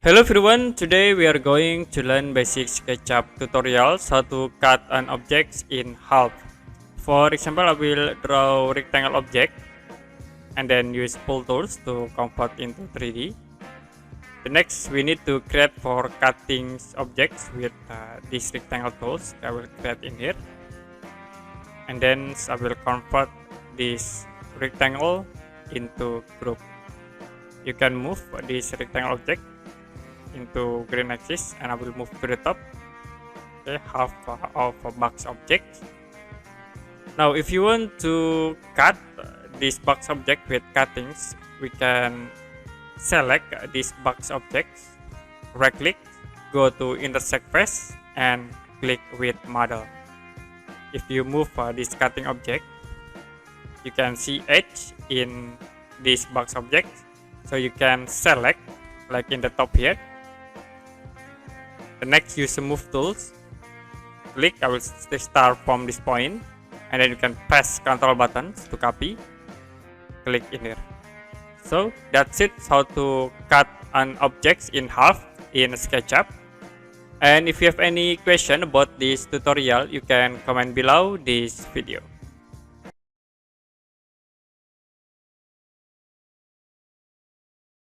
Hello everyone, today we are going to learn basic SketchUp tutorials how to cut an object in half. For example, I will draw rectangle object and then use pull tools to convert into 3D. The next we need to create for cutting objects with these rectangle tools. I will create in here, and then I will convert this rectangle into group. You can move this rectangle object into green axis and I will move to the top. Okay, half of a box object. Now if you want to cut this box object with cuttings, we can select this box object, right click, go to intersect face and click with model. If you move this cutting object, you can see edge in this box object, so you can select like in the top here. The next, use the move tools, click, I will start from this point, and then you can press Ctrl buttons to copy, click in here. So that's it, how to cut an object in half in SketchUp. And if you have any question about this tutorial, you can comment below this video.